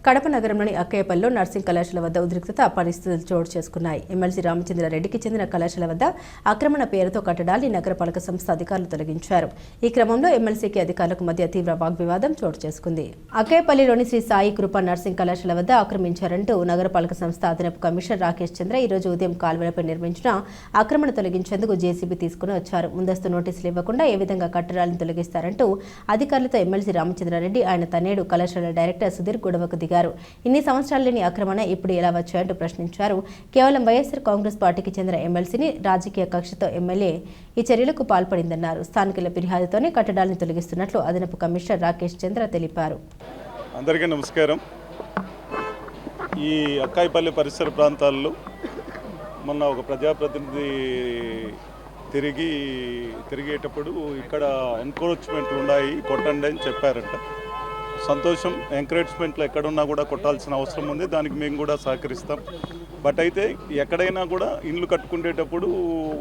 కడప నగరంలోని అక్కయ్యపల్లిలో నర్సింగ్ కళాశాల వద్ద ఉద్రిక్తత పరిస్థితులు చోటు చేసుకున్నాయి. ఎమ్మెల్సీ రామచంద్రారెడ్డికి చెందిన కళాశాల వద్ద ఆక్రమణ పేరుతో కట్టడాన్ని నగరపాలక సంస్థ అధికారులు తొలగించారు. ఈ క్రమంలో ఎమ్మెల్సీకి అధికారులకు మధ్య తీవ్ర వాగ్వివాదం చోటు చేసుకుంది. అక్కయ్యపల్లిలోని శ్రీ సాయి కృప నర్సింగ్ కళాశాల వద్ద ఆక్రమించారంటూ నగరపాలక సంస్థ అదనపు కమిషనర్ రాకేష్ చంద్ర ఈ రోజు ఉదయం కాల్వలపై నిర్మించిన ఆక్రమణ తొలగించేందుకు జేసీబీ తీసుకుని వచ్చారు. ముందస్తు నోటీసులు ఇవ్వకుండా ఏ విధంగా కట్టడాలను తొలగిస్తారంటూ అధికారులతో ఎమ్మెల్సీ రామచంద్రారెడ్డి ఆయన తనేడు కళాశాల డైరెక్టర్ సుధీర్ గొడవకు దిగారు. ఇన్ని సంవత్సరాల లేని ఆక్రమణ ఇప్పుడు ఎలా వచ్చాయంటూ ప్రశ్నించారు. కేవలం వైఎస్ఆర్ కాంగ్రెస్ పార్టీకి చెందిన ఎమ్మెల్సీని రాజకీయ కక్షతో ఎమ్మెల్యే ఈ చర్యలకు పాల్పడిందన్నారు. స్థానికుల ఫిర్యాదుతోనే కట్టడాలను తొలగిస్తున్నట్లు అదనపు కమిషనర్ రాకేష్ చంద్ర తెలిపారు. అందరికీ నమస్కారం. ఈ అక్కాయిపల్లి పరిసర ప్రాంతాల్లో మొన్న ఒక ప్రజాప్రతినిధి తిరిగేటప్పుడు ఇక్కడ ఎంక్రోచ్మెంట్లు ఉన్నాయి, కొట్టండి అని చెప్పారంట. సంతోషం. ఎంకరేజ్మెంట్లు ఎక్కడున్నా కూడా కొట్టాల్సిన అవసరం ఉంది, దానికి మేము కూడా సహకరిస్తాం. బట్ అయితే ఎక్కడైనా కూడా ఇండ్లు కట్టుకునేటప్పుడు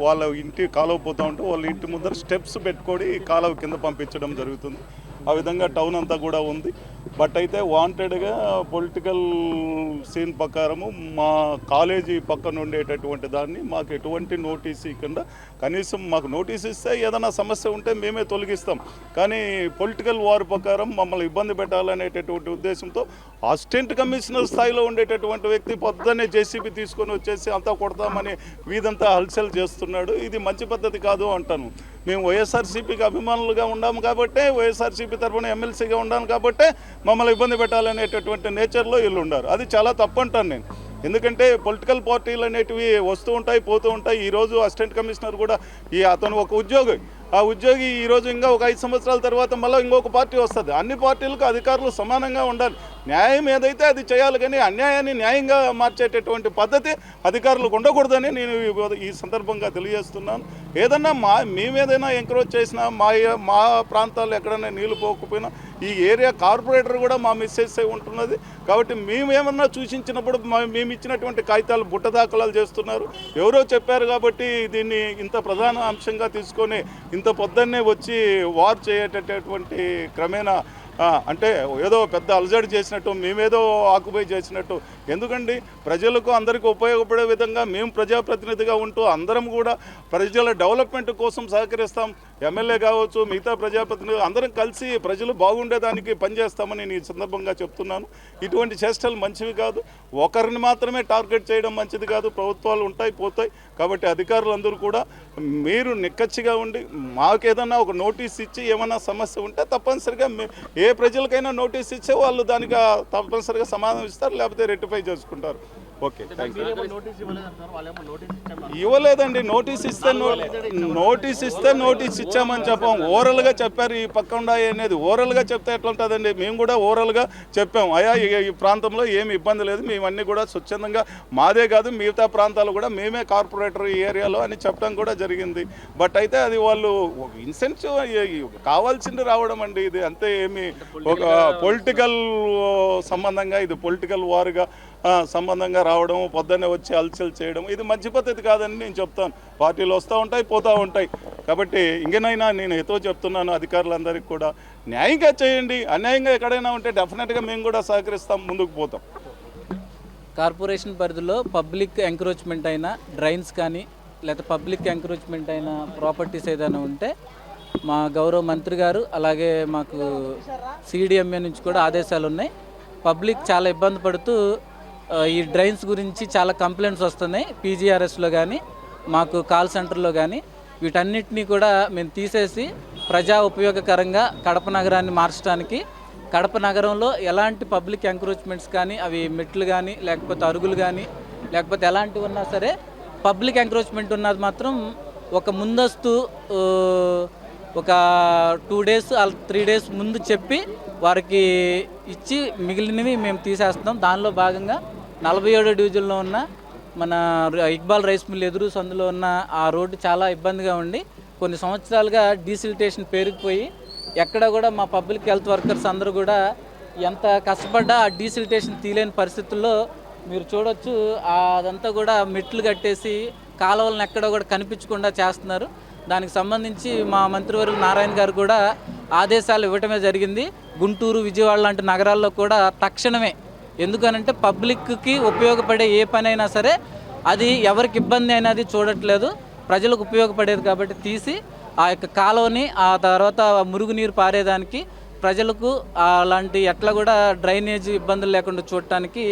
వాళ్ళ ఇంటి కాలువ పోతూ ఉంటే వాళ్ళ ఇంటి ముందర స్టెప్స్ పెట్టుకొని కాలువ కింద పంపించడం జరుగుతుంది. ఆ విధంగా టౌన్ అంతా కూడా ఉంది. బట్ అయితే వాంటెడ్గా పొలిటికల్ సీన్ ప్రకారము మా కాలేజీ పక్కన ఉండేటటువంటి దాన్ని మాకు ఎటువంటి నోటీస్ ఇవ్వకుండా, కనీసం మాకు నోటీస్ ఇస్తే ఏదైనా సమస్య ఉంటే మేమే తొలగిస్తాం, కానీ పొలిటికల్ వార్ ప్రకారం మమ్మల్ని ఇబ్బంది పెట్టాలనేటటువంటి ఉద్దేశంతో అసిస్టెంట్ కమిషనర్ స్థాయిలో ఉండేటటువంటి వ్యక్తి పొద్దున్నే జేసీబీ తీసుకొని వచ్చేసి అంతా కొడతామని వీధంతా హల్చల్ చేస్తున్నాడు. ఇది మంచి పద్ధతి కాదు అంటాను. మేము వైఎస్ఆర్సీపీకి అభిమానులుగా ఉన్నాము కాబట్టే, వైఎస్ఆర్సీపీ తరఫున ఎమ్మెల్సీగా ఉన్నాను కాబట్టే మమ్మల్ని ఇబ్బంది పెట్టాలనేటటువంటి నేచర్లో వీళ్ళు ఉన్నారు. అది చాలా తప్పు అంటాను నేను. ఎందుకంటే పొలిటికల్ పార్టీలు అనేటివి వస్తూ ఉంటాయి, పోతూ ఉంటాయి. ఈరోజు అసిస్టెంట్ కమిషనర్ కూడా అతను ఒక ఉద్యోగి. ఆ ఉద్యోగి ఈరోజు ఇంకా ఒక 5 సంవత్సరాల తర్వాత మళ్ళీ ఇంకొక పార్టీ వస్తుంది. అన్ని పార్టీలకు అధికారులు సమానంగా ఉండాలి. న్యాయం ఏదైతే అది చేయాలి, కానీ అన్యాయాన్ని న్యాయంగా మార్చేటటువంటి పద్ధతి అధికారులకు ఉండకూడదని నేను ఈ సందర్భంగా తెలియజేస్తున్నాను. ఏదన్నా మేమేదైనా ఎంకరేజ్ చేసినా, మా ప్రాంతాల్లో ఎక్కడైనా నీళ్లు పోకపోయినా ఈ ఏరియా కార్పొరేటర్ కూడా మా మిస్సెస్ ఉంటున్నది. కాబట్టి మేమేమన్నా సూచించినప్పుడు మేము ఇచ్చినటువంటి కాగితాలు బుట్ట దాఖలాలు చేస్తున్నారు. ఎవరో చెప్పారు కాబట్టి దీన్ని ఇంత ప్రధాన అంశంగా తీసుకొని ఇంత పొద్దున్నే వచ్చి వార్ చేయటటువంటి క్రమేణా అంటే ఏదో పెద్ద అలజడి చేసినట్టు, మేమేదో ఆక్యుపై చేసినట్టు. ఎందుకండి, ప్రజలకు అందరికీ ఉపయోగపడే విధంగా మేము ప్రజాప్రతినిధిగా ఉంటూ అందరం కూడా ప్రజల డెవలప్మెంట్ కోసం సహకరిస్తాం. ఎమ్మెల్యే కావచ్చు, మిగతా ప్రజాప్రతినిధులు అందరం కలిసి ప్రజలు బాగుండేదానికి పనిచేస్తామని నేను ఈ సందర్భంగా చెప్తున్నాను. ఇటువంటి చేష్టలు మంచివి కాదు. ఒకరిని మాత్రమే టార్గెట్ చేయడం మంచిది కాదు. ప్రభుత్వాలు ఉంటాయి, పోతాయి. కాబట్టి అధికారులందరూ కూడా మీరు నిక్కచ్చిగా ఉండి మాకేదన్నా ఒక నోటీస్ ఇచ్చి ఏమన్నా సమస్య ఉంటే తప్పనిసరిగా ఏ ప్రజలకైనా నోటీస్ ఇచ్చే వాళ్ళు దానికి తప్పనిసరిగా సమాధానం ఇస్తారు, లేకపోతే రెక్టిఫై చేసుకుంటారు. Okay, thank you. ఇవ్వలేదండి. నోటీస్ ఇస్తే నోటీస్ ఇచ్చామని చెప్పాం. ఓరల్గా చెప్పారు ఈ పక్కన అనేది. ఓరల్గా చెప్తే ఎట్లా ఉంటుందండి? మేము కూడా ఓరల్గా చెప్పాం, అయ్యా ఈ ప్రాంతంలో ఏమి ఇబ్బంది లేదు, మేమన్నీ కూడా స్వచ్ఛందంగా, మాదే కాదు మిగతా ప్రాంతాలు కూడా మేమే కార్పొరేటర్ ఈ ఏరియాలో అని చెప్పడం కూడా జరిగింది. బట్ అయితే అది వాళ్ళు ఇన్సెంటివ్ కావాల్సింది రావడం అండి. ఇది అంతే, ఏమి ఒక పొలిటికల్ సంబంధంగా, ఇది పొలిటికల్ వార్గా సంబంధంగా రావడం, పొద్దున్నే వచ్చి అల్చల్ చేయడం, ఇది మంచి పద్ధతి కాదని నేను చెప్తాను. పార్టీలు వస్తూ ఉంటాయి, పోతూ ఉంటాయి. కాబట్టి ఇంకనైనా నేను ఎతో చెప్తున్నాను అధికారులందరికీ కూడా, న్యాయంగా చేయండి. అన్యాయంగా ఎక్కడైనా ఉంటే డెఫినెట్గా మేము కూడా సహకరిస్తాం, ముందుకు పోతాం. కార్పొరేషన్ పరిధిలో పబ్లిక్ ఎంక్రోచ్మెంట్ అయినా డ్రైన్స్ కానీ, లేకపోతే పబ్లిక్ ఎంక్రోచ్మెంట్ అయిన ప్రాపర్టీస్ ఏదైనా ఉంటే మా గౌరవ మంత్రి గారు, అలాగే మాకు సిడిఎంఏ నుంచి కూడా ఆదేశాలు ఉన్నాయి. పబ్లిక్ చాలా ఇబ్బంది పడుతూ ఈ డ్రైన్స్ గురించి చాలా కంప్లైంట్స్ వస్తున్నాయి. పీజీఆర్ఎస్లో కానీ, మాకు కాల్ సెంటర్లో కానీ. వీటన్నిటినీ కూడా మేము తీసేసి ప్రజా ఉపయోగకరంగా కడప నగరాన్ని మార్చడానికి, కడప నగరంలో ఎలాంటి పబ్లిక్ ఎంక్రోచ్మెంట్స్ కానీ, అవి మెట్లు కానీ, లేకపోతే అరుగులు కానీ, లేకపోతే ఎలాంటివి ఉన్నా సరే, పబ్లిక్ ఎంక్రోచ్మెంట్ ఉన్నది మాత్రం ఒక ముందస్తు ఒక 2 days 3 days ముందు చెప్పి వారికి ఇచ్చి మిగిలినవి మేము తీసేస్తాం. దానిలో భాగంగా 47వ డివిజన్లో ఉన్న మన ఇక్బాల్ రైస్ మిల్ ఎదురు సందులో ఉన్న ఆ రోడ్డు చాలా ఇబ్బందిగా ఉండి కొన్ని సంవత్సరాలుగా డీసిల్టేషన్ పేరుకుపోయి ఎక్కడ కూడా మా పబ్లిక్ హెల్త్ వర్కర్స్ అందరూ కూడా ఎంత కష్టపడ్డా ఆ డీసిల్టేషన్ తీయలేని పరిస్థితుల్లో మీరు చూడొచ్చు. అదంతా కూడా మెట్లు కట్టేసి కాలువలను ఎక్కడ కూడా కనిపించకుండా చేస్తున్నారు. దానికి సంబంధించి మా మంత్రివర్యులు నారాయణ గారు కూడా ఆదేశాలు ఇవ్వటమే జరిగింది. గుంటూరు, విజయవాడ లాంటి నగరాల్లో కూడా తక్షణమే ఎందుకనంటే పబ్లిక్కి ఉపయోగపడే ఏ పని అయినా సరే అది ఎవరికి ఇబ్బంది అయినది చూడట్లేదు, ప్రజలకు ఉపయోగపడేది కాబట్టి తీసి ఆ యొక్క కాలువని ఆ తర్వాత మురుగునీరు పారేదానికి ప్రజలకు అలాంటి ఎట్లా కూడా డ్రైనేజ్ ఇబ్బందులు లేకుండా చూడటానికి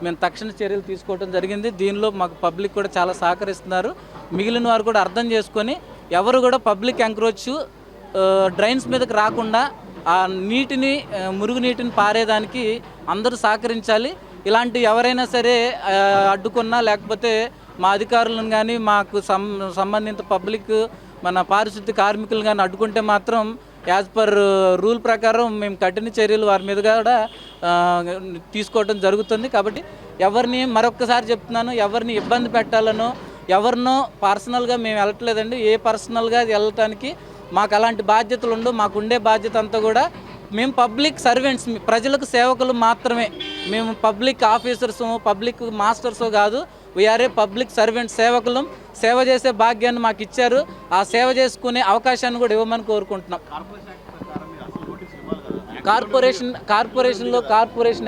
మేము తక్షణ చర్యలు తీసుకోవడం జరిగింది. దీనిలో మాకు పబ్లిక్ కూడా చాలా సహకరిస్తున్నారు. మిగిలిన వారు కూడా అర్థం చేసుకొని ఎవరు కూడా పబ్లిక్ ఎంక్రోచ్ డ్రైన్స్ మీదకి రాకుండా ఆ నీటిని మురుగునీటిని పారేదానికి అందరూ సహకరించాలి. ఇలాంటి ఎవరైనా సరే అడ్డుకున్నా లేకపోతే మా అధికారులను కానీ మాకు సంబంధిత పబ్లిక్ మన పారిశుద్ధ్య కార్మికులు కానీ అడ్డుకుంటే మాత్రం యాజ్ పర్ రూల్ ప్రకారం మేము కఠిన చర్యలు వారి మీద కూడా తీసుకోవడం జరుగుతుంది. కాబట్టి ఎవరిని మరొక్కసారి చెప్తున్నాను, ఎవరిని ఇబ్బంది పెట్టాలనో ఎవరినో పర్సనల్గా మేము వెళ్ళట్లేదండి. ఏ పర్సనల్గా వెళ్ళటానికి మాకు అలాంటి బాధ్యతలు ఉండవు. మాకు ఉండే బాధ్యత అంతా కూడా మేము పబ్లిక్ సర్వెంట్స్, ప్రజలకు సేవకులు మాత్రమే. మేము పబ్లిక్ ఆఫీసర్స్, పబ్లిక్ మాస్టర్స్ కాదు. వీఆర్ఏ పబ్లిక్ సర్వెంట్, సేవకులం. సేవ చేసే భాగ్యాన్ని మాకు ఇచ్చారు. ఆ సేవ చేసుకునే అవకాశాన్ని కూడా ఇవ్వమని కోరుకుంటున్నాం. కార్పొరేషన్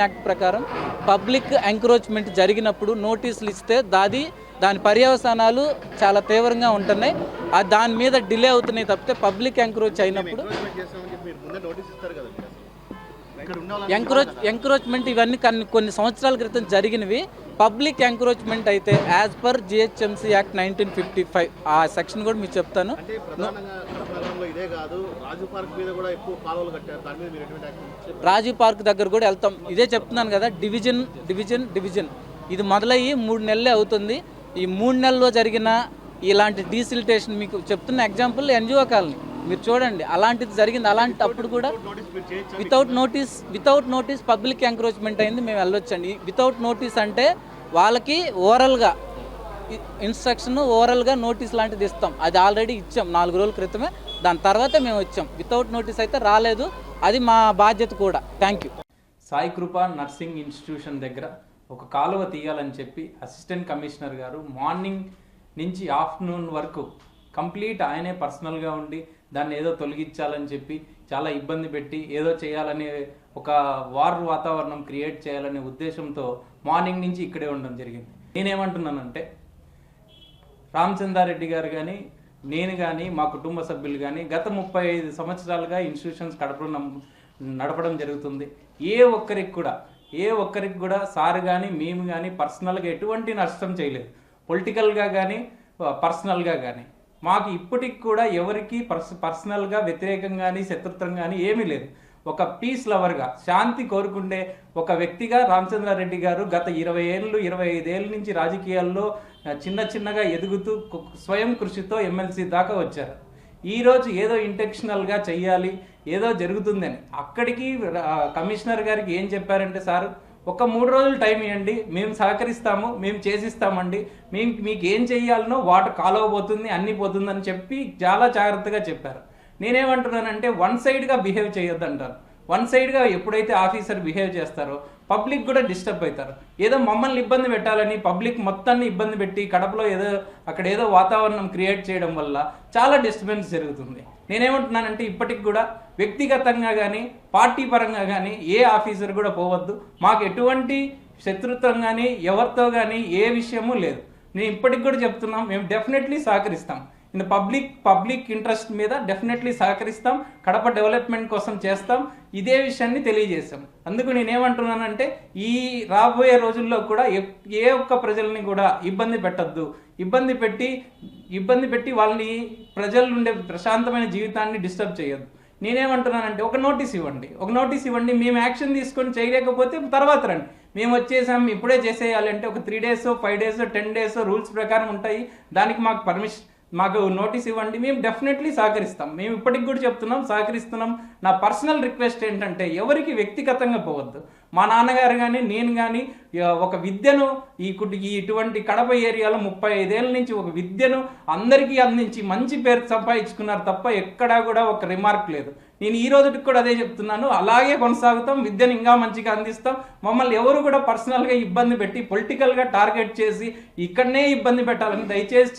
యాక్ట్ ప్రకారం పబ్లిక్ ఎంక్రోచ్మెంట్ జరిగినప్పుడు నోటీసులు ఇస్తే దాని పర్యవసానాలు చాలా తీవ్రంగా ఉంటున్నాయి. దాని మీద డిలే అవుతున్నాయి తప్పితే పబ్లిక్ ఎంక్రోచ్ అయినప్పుడు ఎంక్రోచ్మెంట్ ఇవన్నీ కొన్ని సంవత్సరాల క్రితం జరిగినవి. పబ్లిక్ ఎంక్రోచ్మెంట్ అయితే యాజ్ పర్ జిహెచ్ఎంసీ యాక్ట్ 1955 ఆ సెక్షన్ కూడా మీకు చెప్తాను. రాజీవ్ పార్క్ దగ్గర కూడా వెళ్తాం. ఇదే చెప్తున్నాను కదా, డివిజన్ ఇది మొదలయ్యి 3 నెలలే అవుతుంది. ఈ 3 నెలల్లో జరిగిన ఇలాంటి డీసిల్టేషన్ మీకు చెప్తున్న ఎగ్జాంపుల్ ఎన్జిఓ కాలనీ మీరు చూడండి, అలాంటిది జరిగింది. అలాంటప్పుడు కూడా వితౌట్ నోటీస్ పబ్లిక్ ఎంక్రోచ్మెంట్ అయింది, మేము వెళ్ళొచ్చండి. వితౌట్ నోటీస్ అంటే వాళ్ళకి ఓరల్గా ఇన్స్ట్రక్షన్, ఓరల్గా నోటీస్ లాంటిది ఇస్తాం. అది ఆల్రెడీ ఇచ్చాం 4 రోజుల క్రితమే. దాని తర్వాత మేము వచ్చాం. వితౌట్ నోటీస్ అయితే రాలేదు. అది మా బాధ్యత కూడా. Thank you. Sai Kripa nursing institution దగ్గర ఒక కాలువ తీయాలని చెప్పి అసిస్టెంట్ కమిషనర్ గారు మార్నింగ్ నుంచి ఆఫ్టర్నూన్ వరకు కంప్లీట్ ఆయనే పర్సనల్గా ఉండి దాన్ని ఏదో తొలగించాలని చెప్పి చాలా ఇబ్బంది పెట్టి ఏదో చేయాలని ఒక వార్ వాతావరణం క్రియేట్ చేయాలనే ఉద్దేశంతో మార్నింగ్ నుంచి ఇక్కడే ఉండడం జరిగింది. నేనేమంటున్నానంటే రామచంద్రారెడ్డి గారు కానీ నేను కానీ మా కుటుంబ సభ్యులు కానీ గత 35 సంవత్సరాలుగా ఇన్స్టిట్యూషన్స్ నడపడం జరుగుతుంది. ఏ ఒక్కరికి కూడా సార్ కానీ మేము కానీ పర్సనల్గా ఎటువంటి నష్టం చేయలేదు. పొలిటికల్గా కానీ పర్సనల్గా కానీ మాకు ఇప్పటికి కూడా ఎవరికి పర్సనల్గా వ్యతిరేకం కానీ శత్రుత్వం కానీ ఏమీ లేదు. ఒక పీస్ లవర్గా శాంతి కోరుకుండే ఒక వ్యక్తిగా రామచంద్రారెడ్డి గారు గత 25 ఏళ్ళ నుంచి రాజకీయాల్లో చిన్నగా ఎదుగుతూ స్వయం కృషితో ఎమ్మెల్సీ దాకా వచ్చారు. ఈరోజు ఏదో ఇంటెన్షనల్గా చెయ్యాలి, ఏదో జరుగుతుందని అక్కడికి కమిషనర్ గారికి ఏం చెప్పారంటే, సార్ ఒక 3 రోజులు టైం ఇవ్వండి, మేము సహకరిస్తాము, మేము చేసిస్తామండి, మీకు ఏం చెయ్యాలనో వాటర్ కాలువ పోతుంది, అన్నీ పోతుందని చెప్పి చాలా జాగ్రత్తగా చెప్పారు. నేనేమంటున్నానంటే వన్ సైడ్గా బిహేవ్ చేయొద్దు అంటారు. వన్ సైడ్గా ఎప్పుడైతే ఆఫీసర్ బిహేవ్ చేస్తారో పబ్లిక్ కూడా డిస్టర్బ్ అవుతారు. ఏదో మమ్మల్ని ఇబ్బంది పెట్టాలని పబ్లిక్ మొత్తాన్ని ఇబ్బంది పెట్టి కడపలో అక్కడ ఏదో వాతావరణం క్రియేట్ చేయడం వల్ల చాలా డిస్టర్బెన్స్ జరుగుతుంది. నేనేమంటున్నానంటే ఇప్పటికి కూడా వ్యక్తిగతంగా కానీ పార్టీ పరంగా కానీ ఏ ఆఫీసర్ కూడా పోవద్దు. మాకు ఎటువంటి శత్రుత్వం కానీ ఎవరితో కానీ ఏ విషయమూ లేదు. నేను ఇప్పటికి కూడా చెప్తున్నాం, మేము డెఫినెట్లీ సహకరిస్తాం. పబ్లిక్ ఇంట్రెస్ట్ మీద డెఫినెట్లీ సహకరిస్తాం. కడప డెవలప్మెంట్ కోసం చేస్తాం. ఇదే విషయాన్ని తెలియజేస్తాం. అందుకు నేనేమంటున్నానంటే ఈ రాబోయే రోజుల్లో కూడా ఏ ఒక్క ప్రజల్ని కూడా ఇబ్బంది పెట్టద్దు. ఇబ్బంది పెట్టి వాళ్ళని ప్రజలు ఉండే ప్రశాంతమైన జీవితాన్ని డిస్టర్బ్ చేయొద్దు. నేనేమంటున్నానంటే ఒక నోటీస్ ఇవ్వండి. మేము యాక్షన్ తీసుకొని చేయలేకపోతే తర్వాత రండి. మేము వచ్చేసాం ఇప్పుడే చేసేయాలి అంటే ఒక 3 days 5 days 10 days రూల్స్ ప్రకారం ఉంటాయి. దానికి మాకు నోటీస్ ఇవ్వండి, మేము డెఫినెట్లీ సహకరిస్తాం. మేము ఇప్పటికి కూడా చెప్తున్నాం, సహకరిస్తున్నాం. నా పర్సనల్ రిక్వెస్ట్ ఏంటంటే ఎవరికి వ్యక్తిగతంగా పోవద్దు. మా నాన్నగారు కానీ నేను కానీ ఒక విద్యను ఇటువంటి కడప ఏరియాలో 35 ఏళ్ళ నుంచి ఒక విద్యను అందరికీ అందించి మంచి పేరు సంపాదించుకున్నారు తప్ప ఎక్కడా కూడా ఒక రిమార్క్ లేదు. నేను ఈ రోజుకి కూడా అదే చెప్తున్నాను. అలాగే కొనసాగుతాం, విద్యను ఇంకా మంచిగా అందిస్తాం. మమ్మల్ని ఎవరు కూడా పర్సనల్గా ఇబ్బంది పెట్టి పొలిటికల్గా టార్గెట్ చేసి ఇక్కడనే ఇబ్బంది పెట్టాలని దయచేసి